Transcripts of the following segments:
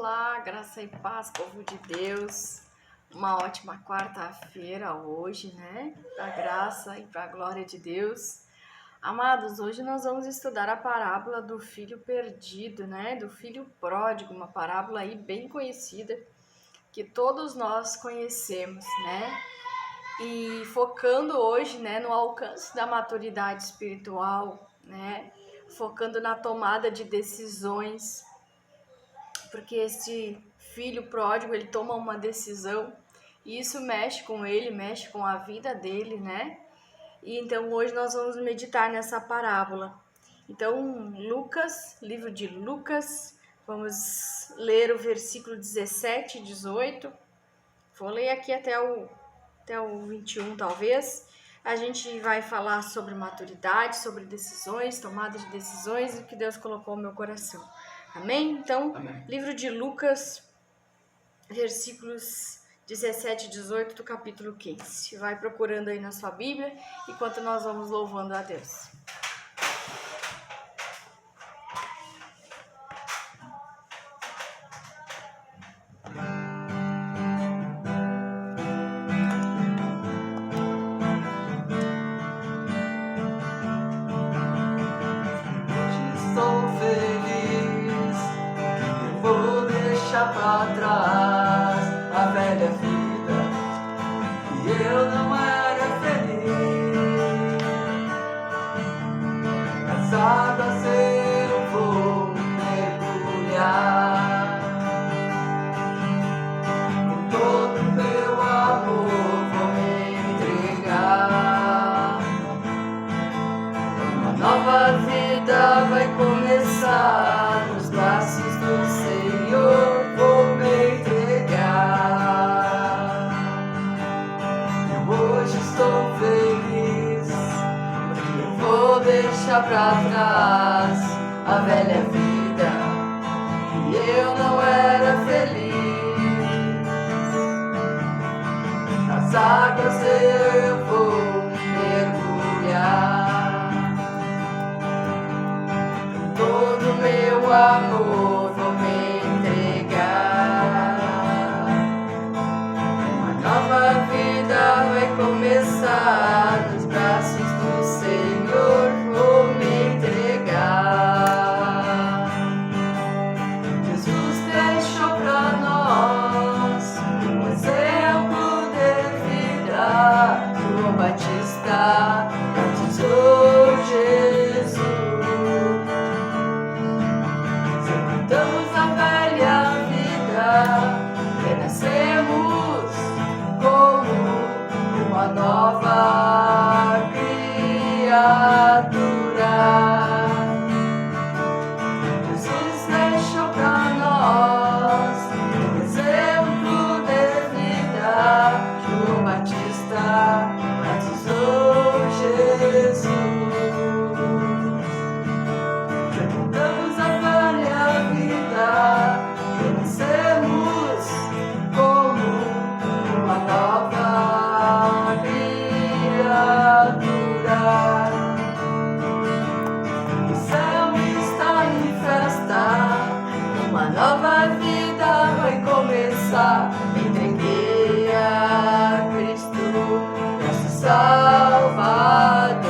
Olá, graça e paz, povo de Deus. Uma ótima quarta-feira hoje, né? Pra graça e pra glória de Deus. Amados, hoje nós vamos estudar a parábola do filho perdido, né? Do filho pródigo, uma parábola aí bem conhecida, que todos nós conhecemos, né? E focando hoje, né, no alcance da maturidade espiritual, né? Focando na tomada de decisões, porque esse filho pródigo, ele toma uma decisão e isso mexe com ele, mexe com a vida dele, né? E então hoje nós vamos meditar nessa parábola. Então, Lucas, livro de Lucas, vamos ler o versículo 17 e 18. Vou ler aqui até o 21, talvez. A gente vai falar sobre maturidade, sobre decisões, tomada de decisões e o que Deus colocou no meu coração. Amém? Então, Amém. Livro de Lucas, versículos 17 e 18 do capítulo 15. Vai procurando aí na sua Bíblia, enquanto nós vamos louvando a Deus. Pra trás a velha vida e eu não era feliz. Nas águas eu vou mergulhar, com todo meu amor vou me entregar. Uma nova vida vai começar nos braços do Senhor. Vou me entregar. Eu hoje estou feliz, porque eu vou deixar pra trás a velha vida e eu não era feliz. Nas águas eu vou mergulhar, com todo meu amor vou me vai começar nos braços do Senhor, vou me entregar. Jesus deixou pra nós um exemplo de vida. João Batista batizou Jesus. Sepultamos a velha vida, renascemos como uma nova criatura. Jesus deixou pra nós um exemplo de vida. João Batista batizou Jesus. Sepultamos a velha vida, renascemos como uma nova criatura. O céu está em festa, uma nova vida vai começar. Entreguei a Cristo, nosso Salvador.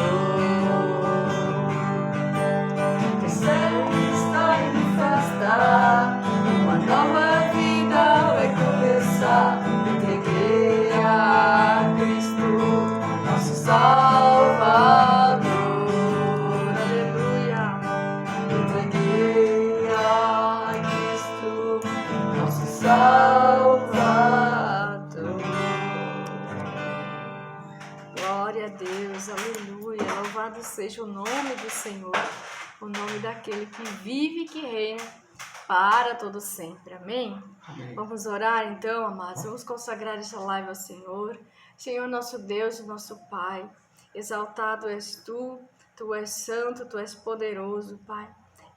O céu está em festa, uma nova vida vai começar. Entreguei a Cristo, nosso Salvador. Aleluia. Entreguei a Cristo, nosso Salvador. Glória a Deus, aleluia. Louvado seja o nome do Senhor, o nome daquele que vive e que reina para todo sempre. Amém? Amém. Vamos orar então, amados. Vamos consagrar essa live ao Senhor. Senhor, nosso Deus e nosso Pai, exaltado és tu, tu és santo, tu és poderoso, Pai.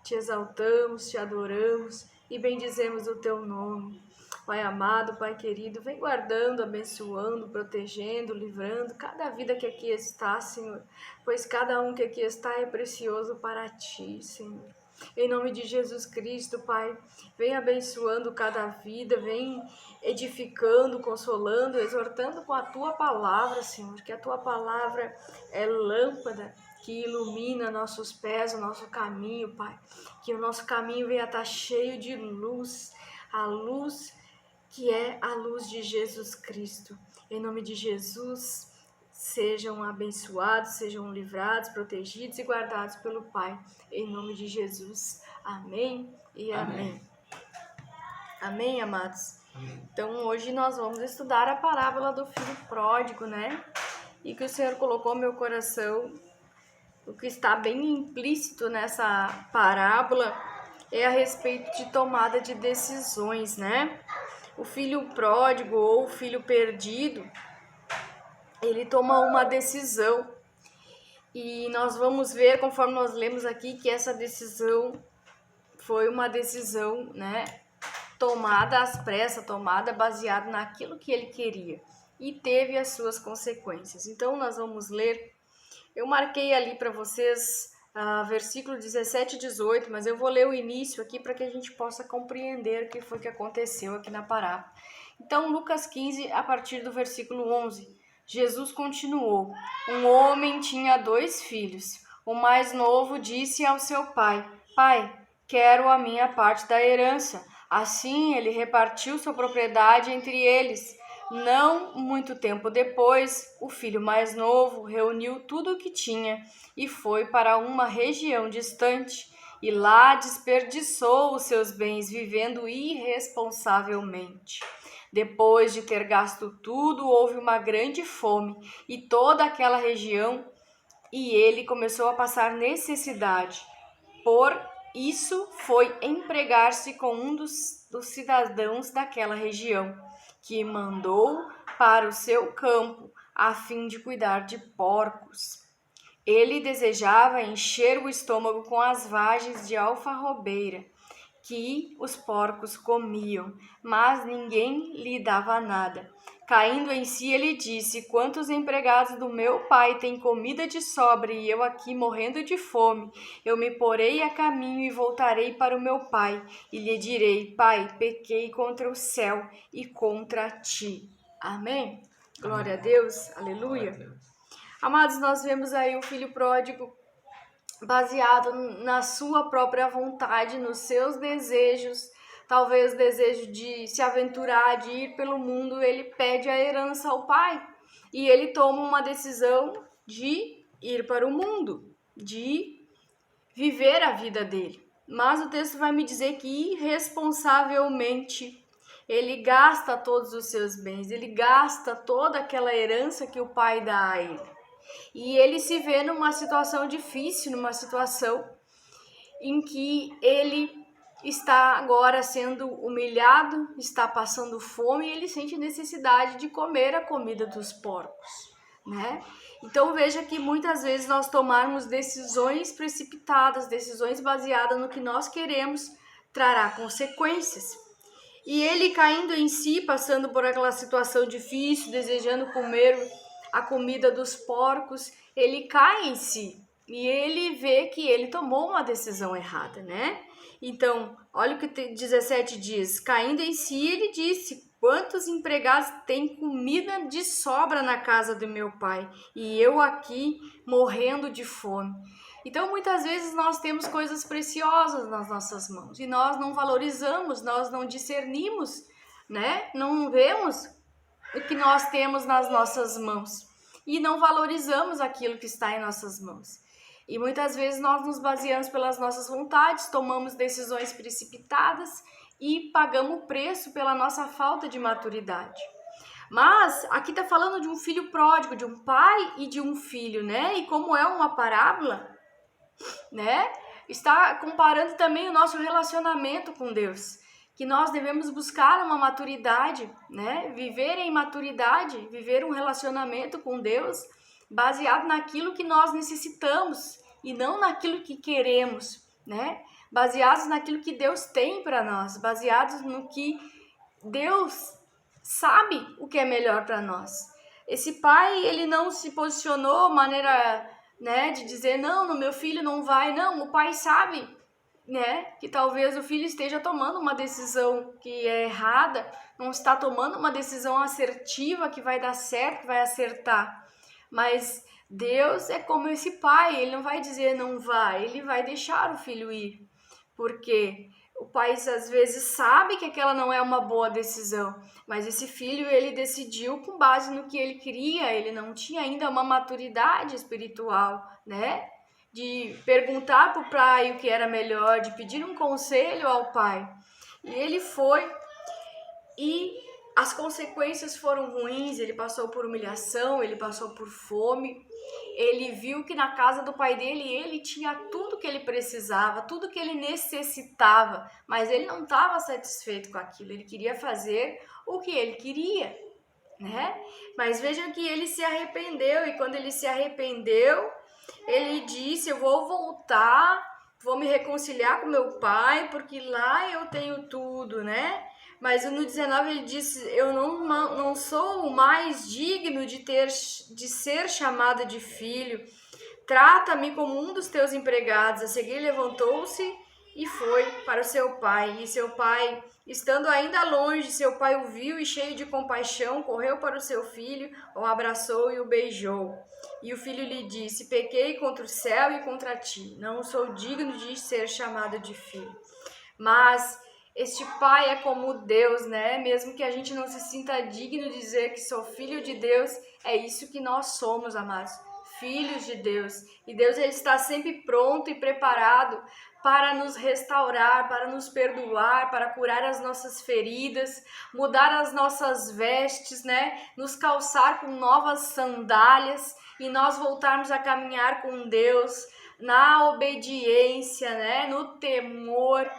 Te exaltamos, te adoramos e bendizemos o teu nome. Pai amado, Pai querido, vem guardando, abençoando, protegendo, livrando cada vida que aqui está, Senhor, pois cada um que aqui está é precioso para ti, Senhor. Em nome de Jesus Cristo, Pai, vem abençoando cada vida, vem edificando, consolando, exortando com a Tua palavra, Senhor, que a Tua palavra é lâmpada que ilumina nossos pés, o nosso caminho, Pai, que o nosso caminho venha estar cheio de luz, a luz que é a luz de Jesus Cristo. Em nome de Jesus, sejam abençoados, sejam livrados, protegidos e guardados pelo Pai. Em nome de Jesus. Amém e amém. Amém, amados? Amém. Então, hoje nós vamos estudar a parábola do filho pródigo, né? E que o Senhor colocou no meu coração, o que está bem implícito nessa parábola é a respeito de tomada de decisões, né? O filho pródigo ou o filho perdido, ele toma uma decisão. E nós vamos ver, conforme nós lemos aqui, que essa decisão foi uma decisão, né, tomada às pressas, tomada baseada naquilo que ele queria. E teve as suas consequências. Então, nós vamos ler. Eu marquei ali para vocês versículo 17 e 18, mas eu vou ler o início aqui para que a gente possa compreender o que foi que aconteceu aqui na parábola. Então, Lucas 15, a partir do versículo 11, Jesus continuou: um homem tinha 2 filhos. O mais novo disse ao seu pai: Pai, quero a minha parte da herança. Assim, ele repartiu sua propriedade entre eles. Não muito tempo depois, o filho mais novo reuniu tudo o que tinha e foi para uma região distante, e lá desperdiçou os seus bens vivendo irresponsavelmente. Depois de ter gasto tudo, houve uma grande fome e toda aquela região, e ele começou a passar necessidade. Por isso foi empregar-se com um dos cidadãos daquela região, que mandou para o seu campo a fim de cuidar de porcos. Ele desejava encher o estômago com as vagens de alfarrobeira que os porcos comiam, mas ninguém lhe dava nada. Caindo em si, ele disse: Quantos empregados do meu pai têm comida de sobra e eu aqui morrendo de fome? Eu me porei a caminho e voltarei para o meu pai, e lhe direi: Pai, pequei contra o céu e contra ti. Amém? Glória a Deus, aleluia. Glória a Deus. Amados, nós vemos aí o filho pródigo baseado na sua própria vontade, nos seus desejos, talvez o desejo de se aventurar, de ir pelo mundo. Ele pede a herança ao pai e ele toma uma decisão de ir para o mundo, de viver a vida dele. Mas o texto vai me dizer que irresponsavelmente ele gasta todos os seus bens, ele gasta toda aquela herança que o pai dá a ele. E ele se vê numa situação difícil, numa situação em que ele está agora sendo humilhado, está passando fome e ele sente necessidade de comer a comida dos porcos, né? Então veja que muitas vezes nós tomarmos decisões precipitadas, decisões baseadas no que nós queremos, trará consequências. E ele caindo em si, passando por aquela situação difícil, desejando comer a comida dos porcos, ele cai em si e ele vê que ele tomou uma decisão errada, né? Então, olha o que 17 diz: caindo em si, ele disse: Quantos empregados têm comida de sobra na casa do meu pai e eu aqui morrendo de fome? Então, muitas vezes nós temos coisas preciosas nas nossas mãos e nós não valorizamos, nós não discernimos, né? Não vemos o que nós temos nas nossas mãos e não valorizamos aquilo que está em nossas mãos. E muitas vezes nós nos baseamos pelas nossas vontades, tomamos decisões precipitadas e pagamos o preço pela nossa falta de maturidade. Mas aqui está falando de um filho pródigo, de um pai e de um filho, né? E como é uma parábola, né? Está comparando também o nosso relacionamento com Deus, que nós devemos buscar uma maturidade, né? Viver em maturidade, viver um relacionamento com Deus baseado naquilo que nós necessitamos e não naquilo que queremos, né? Baseados naquilo que Deus tem para nós, baseados no que Deus sabe o que é melhor para nós. Esse pai, ele não se posicionou de maneira, né, de dizer, não, no meu filho não vai. Não, o pai sabe né? Que talvez o filho esteja tomando uma decisão que é errada, não está tomando uma decisão assertiva que vai dar certo, que vai acertar. Mas Deus é como esse pai, ele não vai dizer não vai, ele vai deixar o filho ir. Porque o pai às vezes sabe que aquela não é uma boa decisão, mas esse filho ele decidiu com base no que ele queria, ele não tinha ainda uma maturidade espiritual, né? De perguntar para o pai o que era melhor, de pedir um conselho ao pai. E ele foi, e as consequências foram ruins, ele passou por humilhação, ele passou por fome. Ele viu que na casa do pai dele ele tinha tudo que ele precisava, tudo que ele necessitava, mas ele não estava satisfeito com aquilo, ele queria fazer o que ele queria, né? Mas vejam que ele se arrependeu, e quando ele se arrependeu, ele disse: eu vou voltar, vou me reconciliar com meu pai, porque lá eu tenho tudo, né? Mas no 19 ele disse: eu não sou o mais digno de ser chamado de filho. Trata-me como um dos teus empregados. A seguir levantou-se e foi para o seu pai. E seu pai, estando ainda longe, seu pai o viu e, cheio de compaixão, correu para o seu filho, o abraçou e o beijou. E o filho lhe disse: pequei contra o céu e contra ti. Não sou digno de ser chamado de filho. Mas este pai é como Deus, né? Mesmo que a gente não se sinta digno de dizer que sou filho de Deus, é isso que nós somos, amados. Filhos de Deus. E Deus, ele está sempre pronto e preparado para nos restaurar, para nos perdoar, para curar as nossas feridas, mudar as nossas vestes, né? Nos calçar com novas sandálias e nós voltarmos a caminhar com Deus na obediência, né? No temor.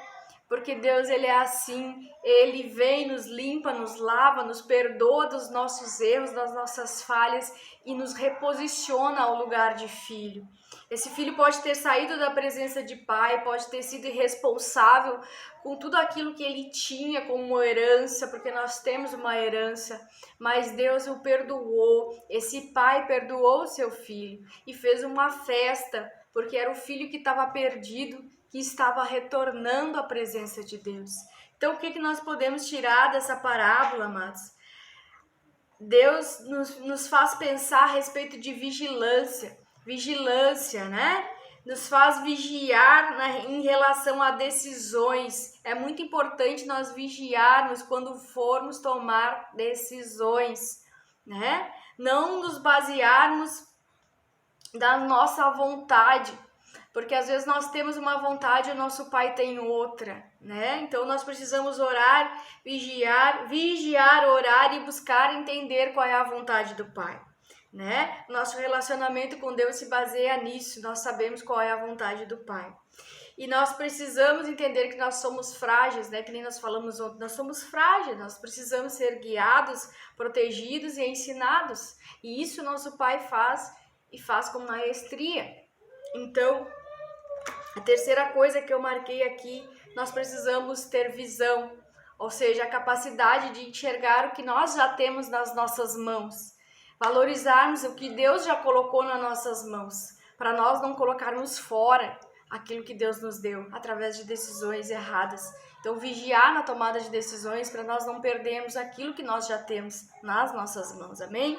Porque Deus, ele é assim, ele vem, nos limpa, nos lava, nos perdoa dos nossos erros, das nossas falhas e nos reposiciona ao lugar de filho. Esse filho pode ter saído da presença de pai, pode ter sido irresponsável com tudo aquilo que ele tinha como herança, porque nós temos uma herança, mas Deus o perdoou. Esse pai perdoou o seu filho e fez uma festa, porque era o filho que estava perdido, que estava retornando à presença de Deus. Então, o que nós podemos tirar dessa parábola, amados? Deus nos faz pensar a respeito de vigilância, né? Nos faz vigiar em relação a decisões. É muito importante nós vigiarmos quando formos tomar decisões, né? Não nos basearmos da nossa vontade, porque às vezes nós temos uma vontade e o nosso pai tem outra, né? Então nós precisamos orar, vigiar, orar e buscar entender qual é a vontade do pai, né? Nosso relacionamento com Deus se baseia nisso, nós sabemos qual é a vontade do pai. E nós precisamos entender que nós somos frágeis, né? Que nem nós falamos ontem, nós somos frágeis, nós precisamos ser guiados, protegidos e ensinados. E isso nosso pai faz, e faz com maestria. Então, a terceira coisa que eu marquei aqui, nós precisamos ter visão, ou seja, a capacidade de enxergar o que nós já temos nas nossas mãos, valorizarmos o que Deus já colocou nas nossas mãos, para nós não colocarmos fora aquilo que Deus nos deu, através de decisões erradas. Então, vigiar na tomada de decisões, para nós não perdermos aquilo que nós já temos nas nossas mãos, amém?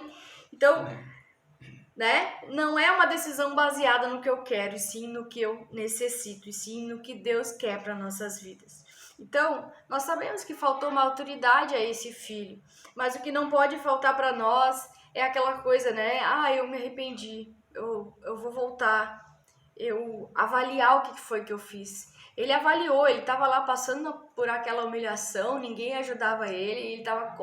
Então, né? Não é uma decisão baseada no que eu quero, e sim no que eu necessito, e sim no que Deus quer para nossas vidas. Então, nós sabemos que faltou uma autoridade a esse filho, mas o que não pode faltar para nós é aquela coisa, né? Eu me arrependi, eu vou voltar, eu avaliar o que foi que eu fiz. Ele avaliou, ele estava lá passando por aquela humilhação, ninguém ajudava ele estava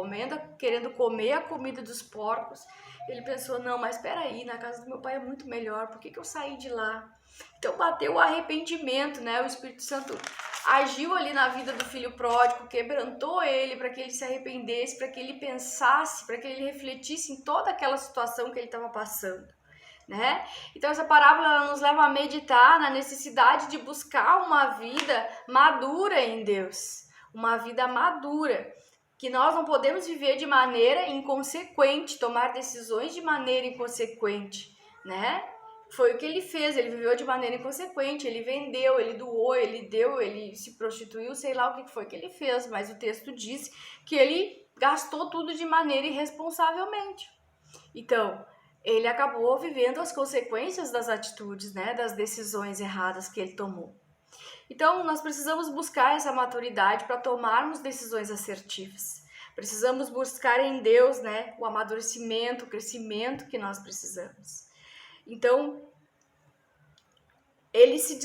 querendo comer a comida dos porcos. Ele pensou: não, mas espera aí, na casa do meu pai é muito melhor, por que eu saí de lá? Então bateu o arrependimento, né? O Espírito Santo agiu ali na vida do filho pródigo, quebrantou ele para que ele se arrependesse, para que ele pensasse, para que ele refletisse em toda aquela situação que ele estava passando, né? Então essa parábola ela nos leva a meditar na necessidade de buscar uma vida madura em Deus, uma vida madura, que nós não podemos viver de maneira inconsequente, tomar decisões de maneira inconsequente, né? Foi o que ele fez, ele viveu de maneira inconsequente, ele vendeu, ele doou, ele deu, ele se prostituiu, sei lá o que foi que ele fez, mas o texto diz que ele gastou tudo de maneira irresponsavelmente. Então, ele acabou vivendo as consequências das atitudes, né, das decisões erradas que ele tomou. Então, nós precisamos buscar essa maturidade para tomarmos decisões assertivas. Precisamos buscar em Deus, né, o amadurecimento, o crescimento que nós precisamos. Então, ele se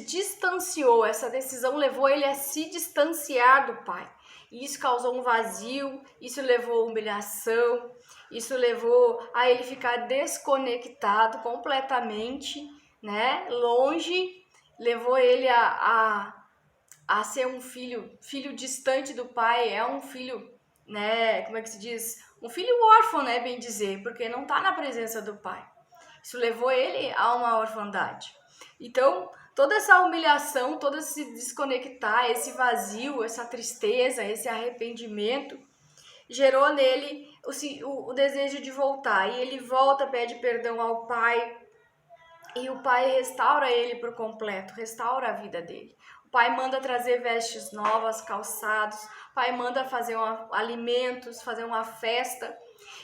distanciou, essa decisão levou ele a se distanciar do Pai. E isso causou um vazio, isso levou a humilhação, isso levou a ele ficar desconectado completamente, né, longe, levou ele a ser um filho distante do Pai, é um filho, né, como é que se diz? Um filho órfão, né, bem dizer, porque não está na presença do Pai. Isso levou ele a uma orfandade. Então, toda essa humilhação, todo esse desconectar, esse vazio, essa tristeza, esse arrependimento, gerou nele o desejo de voltar. E ele volta, pede perdão ao Pai, e o Pai restaura ele por completo, restaura a vida dele. O Pai manda trazer vestes novas, calçados, o Pai manda fazer alimentos, fazer uma festa.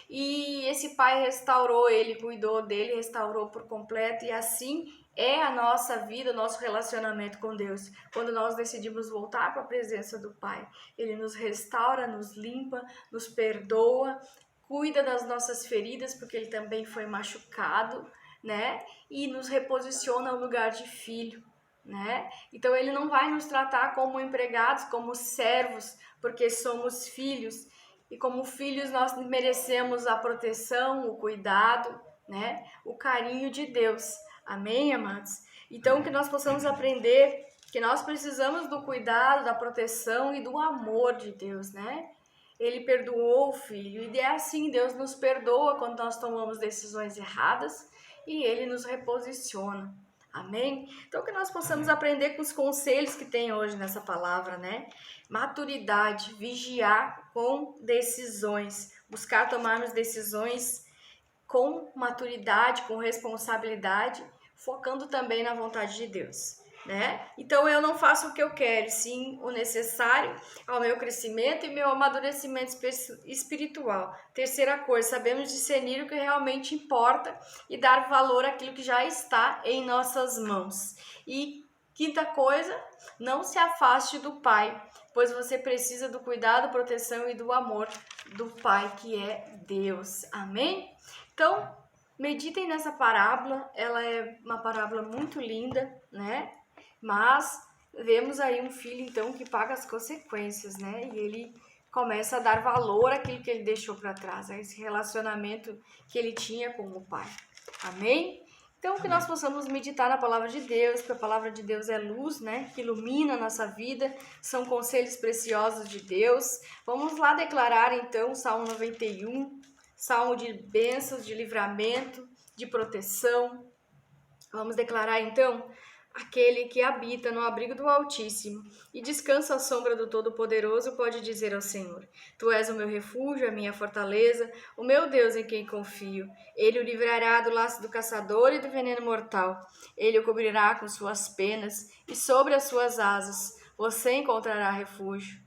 E esse Pai restaurou ele, cuidou dele, restaurou por completo, e assim é a nossa vida, o nosso relacionamento com Deus. Quando nós decidimos voltar para a presença do Pai, Ele nos restaura, nos limpa, nos perdoa, cuida das nossas feridas, porque Ele também foi machucado, né? E nos reposiciona no lugar de filho, né? Então Ele não vai nos tratar como empregados, como servos, porque somos filhos. E como filhos nós merecemos a proteção, o cuidado, né? O carinho de Deus. Amém, amados? Então que nós possamos aprender que nós precisamos do cuidado, da proteção e do amor de Deus, né? Ele perdoou o filho e é assim, Deus nos perdoa quando nós tomamos decisões erradas e Ele nos reposiciona. Amém? Então que nós possamos aprender com os conselhos que tem hoje nessa palavra, né? Maturidade, vigiar com decisões, buscar tomarmos decisões com maturidade, com responsabilidade, focando também na vontade de Deus, né? Então eu não faço o que eu quero, sim o necessário ao meu crescimento e meu amadurecimento espiritual. Terceira coisa, sabemos discernir o que realmente importa e dar valor àquilo que já está em nossas mãos. E quinta coisa, não se afaste do Pai, pois você precisa do cuidado, proteção e do amor do Pai, que é Deus. Amém? Então, meditem nessa parábola, ela é uma parábola muito linda, né? Mas vemos aí um filho, então, que paga as consequências, né? E ele começa a dar valor àquilo que ele deixou para trás, a esse relacionamento que ele tinha com o Pai. Amém? Então, que nós possamos meditar na palavra de Deus, porque a palavra de Deus é luz, né? Que ilumina a nossa vida, são conselhos preciosos de Deus. Vamos lá declarar, então, Salmo 91, Salmo de bênçãos, de livramento, de proteção. Vamos declarar, então, aquele que habita no abrigo do Altíssimo e descansa à sombra do Todo-Poderoso pode dizer ao Senhor: Tu és o meu refúgio, a minha fortaleza, o meu Deus em quem confio. Ele o livrará do laço do caçador e do veneno mortal. Ele o cobrirá com suas penas e sobre as suas asas você encontrará refúgio.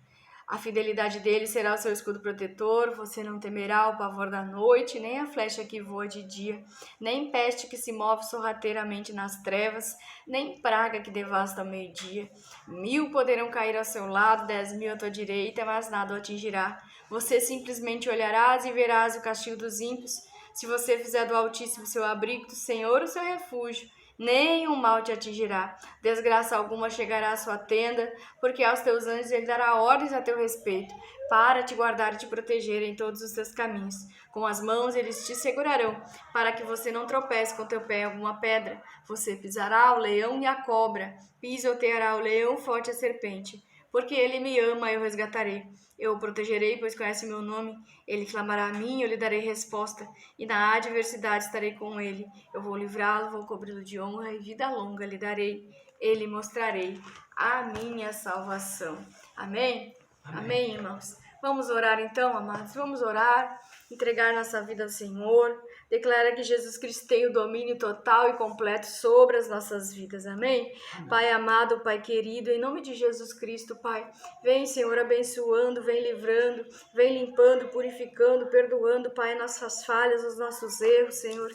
A fidelidade dele será o seu escudo protetor, você não temerá o pavor da noite, nem a flecha que voa de dia, nem peste que se move sorrateiramente nas trevas, nem praga que devasta ao meio-dia. 1000 poderão cair ao seu lado, 10.000 à tua direita, mas nada o atingirá. Você simplesmente olharás e verás o castigo dos ímpios. Se você fizer do Altíssimo seu abrigo, do Senhor o seu refúgio, nenhum mal te atingirá, desgraça alguma chegará à sua tenda, porque aos teus anjos ele dará ordens a teu respeito, para te guardar e te proteger em todos os teus caminhos. Com as mãos eles te segurarão, para que você não tropece com teu pé em alguma pedra. Você pisará o leão e a cobra, pisoteará o leão forte e a serpente. Porque ele me ama, eu resgatarei. Eu o protegerei, pois conhece meu nome. Ele clamará a mim, eu lhe darei resposta. E na adversidade estarei com ele. Eu vou livrá-lo, vou cobri-lo de honra e vida longa lhe darei. Ele mostrarei a minha salvação. Amém? Amém, irmãos? Vamos orar então, amados? Vamos orar, entregar nossa vida ao Senhor, declara que Jesus Cristo tem o domínio total e completo sobre as nossas vidas, amém? Pai amado, Pai querido, em nome de Jesus Cristo, Pai, vem, Senhor, abençoando, vem livrando, vem limpando, purificando, perdoando, Pai, nossas falhas, os nossos erros, Senhor.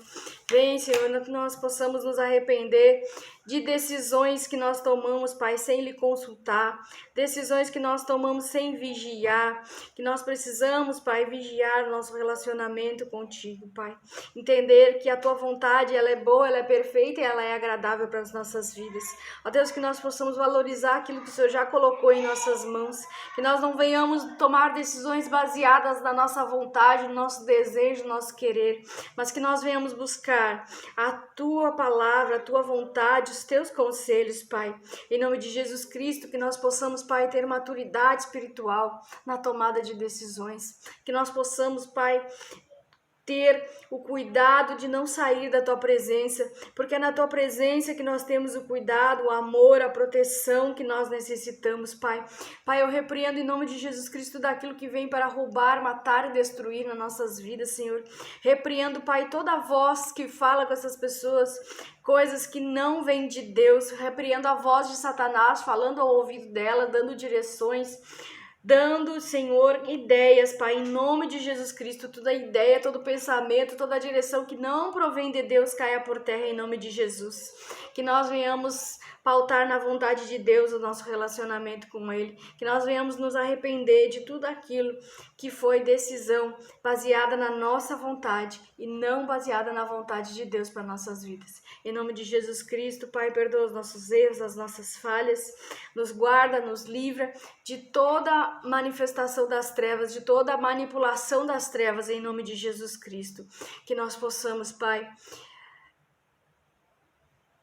Vem, Senhor, que nós possamos nos arrepender de decisões que nós tomamos, Pai, sem lhe consultar, decisões que nós tomamos sem vigiar, que nós precisamos, Pai, vigiar o nosso relacionamento contigo, Pai. Entender que a tua vontade, ela é boa, ela é perfeita e ela é agradável para as nossas vidas. Ó Deus, que nós possamos valorizar aquilo que o Senhor já colocou em nossas mãos, que nós não venhamos tomar decisões baseadas na nossa vontade, no nosso desejo, no nosso querer, mas que nós venhamos buscar a tua palavra, a tua vontade, os teus conselhos, Pai. Em nome de Jesus Cristo, que nós possamos, Pai, ter maturidade espiritual na tomada de decisões. Que nós possamos, Pai, ter o cuidado de não sair da tua presença, porque é na tua presença que nós temos o cuidado, o amor, a proteção que nós necessitamos, Pai. Pai, eu repreendo em nome de Jesus Cristo daquilo que vem para roubar, matar e destruir nas nossas vidas, Senhor. Repreendo, Pai, toda voz que fala com essas pessoas, coisas que não vêm de Deus. Repreendo a voz de Satanás falando ao ouvido dela, dando direções, dando, Senhor, ideias, Pai, em nome de Jesus Cristo, toda ideia, todo pensamento, toda direção que não provém de Deus caia por terra em nome de Jesus. Que nós venhamos pautar na vontade de Deus o nosso relacionamento com Ele, que nós venhamos nos arrepender de tudo aquilo que foi decisão baseada na nossa vontade e não baseada na vontade de Deus para nossas vidas. Em nome de Jesus Cristo, Pai, perdoa os nossos erros, as nossas falhas, nos guarda, nos livra de toda manifestação das trevas, de toda manipulação das trevas, em nome de Jesus Cristo. Que nós possamos, Pai,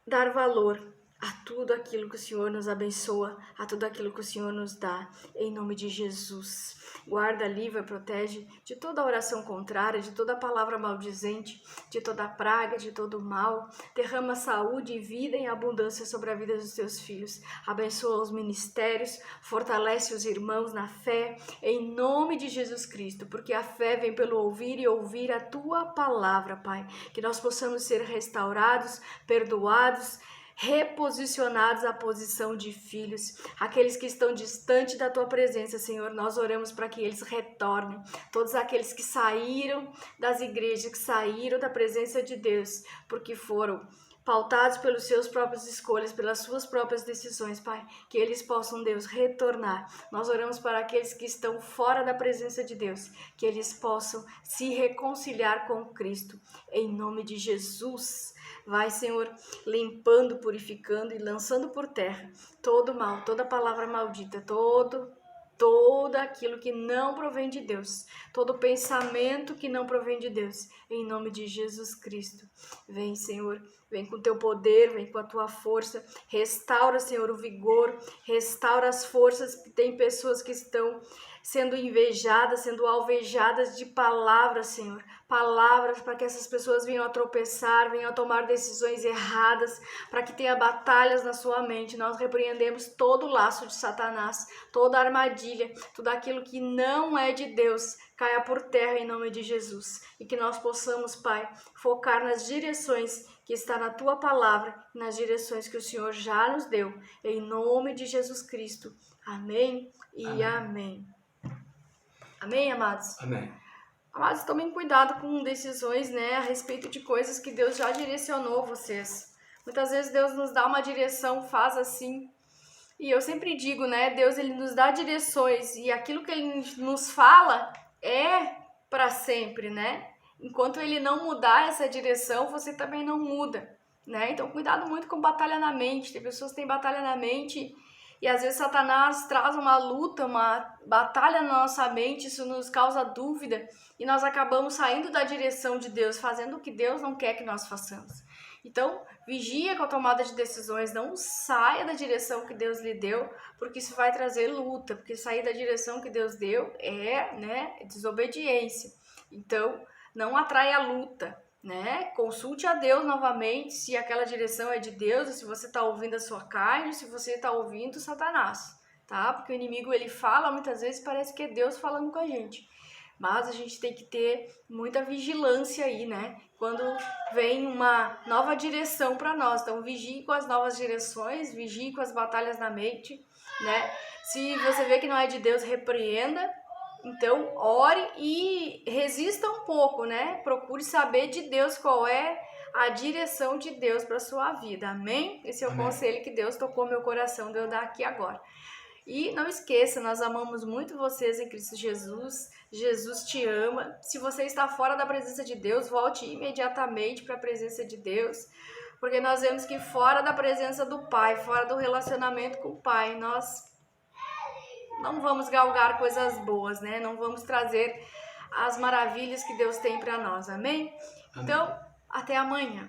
dar valor a tudo aquilo que o Senhor nos abençoa, a tudo aquilo que o Senhor nos dá, em nome de Jesus. Guarda, livra, protege de toda oração contrária, de toda palavra maldizente, de toda praga, de todo mal. Derrama saúde e vida em abundância sobre a vida dos teus filhos. Abençoa os ministérios, fortalece os irmãos na fé, em nome de Jesus Cristo, porque a fé vem pelo ouvir e ouvir a tua palavra, Pai. Que nós possamos ser restaurados, perdoados, reposicionados à posição de filhos, aqueles que estão distantes da tua presença, Senhor, nós oramos para que eles retornem, todos aqueles que saíram das igrejas, que saíram da presença de Deus, porque foram pautados pelos seus próprias escolhas, pelas suas próprias decisões, Pai, que eles possam, Deus, retornar. Nós oramos para aqueles que estão fora da presença de Deus, que eles possam se reconciliar com Cristo, em nome de Jesus. Vai, Senhor, limpando, purificando e lançando por terra todo mal, toda palavra maldita, todo aquilo que não provém de Deus, todo pensamento que não provém de Deus, em nome de Jesus Cristo. Vem, Senhor, vem com o teu poder, vem com a tua força, restaura, Senhor, o vigor, restaura as forças, que tem pessoas que estão sendo invejadas, sendo alvejadas de palavras, Senhor, palavras para que essas pessoas venham a tropeçar, venham a tomar decisões erradas, para que tenha batalhas na sua mente. Nós repreendemos todo o laço de Satanás, toda a armadilha, tudo aquilo que não é de Deus, caia por terra em nome de Jesus, e que nós possamos, Pai, focar nas direções que está na tua palavra, nas direções que o Senhor já nos deu, em nome de Jesus Cristo. Amém e amém. Amém, amados? Amém. Amados, tomem cuidado com decisões, né, a respeito de coisas que Deus já direcionou vocês. Muitas vezes Deus nos dá uma direção, faz assim. E eu sempre digo, né, Deus, ele nos dá direções e aquilo que ele nos fala é para sempre, né? Enquanto ele não mudar essa direção, você também não muda, né? Então, cuidado muito com batalha na mente. Tem pessoas que têm batalha na mente e às vezes Satanás traz uma luta, uma batalha na nossa mente, isso nos causa dúvida e nós acabamos saindo da direção de Deus, fazendo o que Deus não quer que nós façamos. Então, vigia com a tomada de decisões, não saia da direção que Deus lhe deu, porque isso vai trazer luta, porque sair da direção que Deus deu é, né, desobediência. Então, não atrai a luta, né? Consulte a Deus novamente se aquela direção é de Deus, ou se você está ouvindo a sua carne, ou se você está ouvindo Satanás, tá? Porque o inimigo, ele fala, muitas vezes parece que é Deus falando com a gente. Mas a gente tem que ter muita vigilância aí, né? Quando vem uma nova direção para nós. Então, vigie com as novas direções, vigie com as batalhas na mente, né? Se você vê que não é de Deus, repreenda. Então, ore e resista um pouco, né? Procure saber de Deus qual é a direção de Deus para sua vida. Amém? Esse é o conselho que Deus tocou meu coração de eu dar aqui agora. E não esqueça, nós amamos muito vocês em Cristo Jesus. Jesus te ama. Se você está fora da presença de Deus, volte imediatamente para a presença de Deus. Porque nós vemos que fora da presença do Pai, fora do relacionamento com o Pai, nós não vamos galgar coisas boas, né? Não vamos trazer as maravilhas que Deus tem para nós. Amém? Então, até amanhã.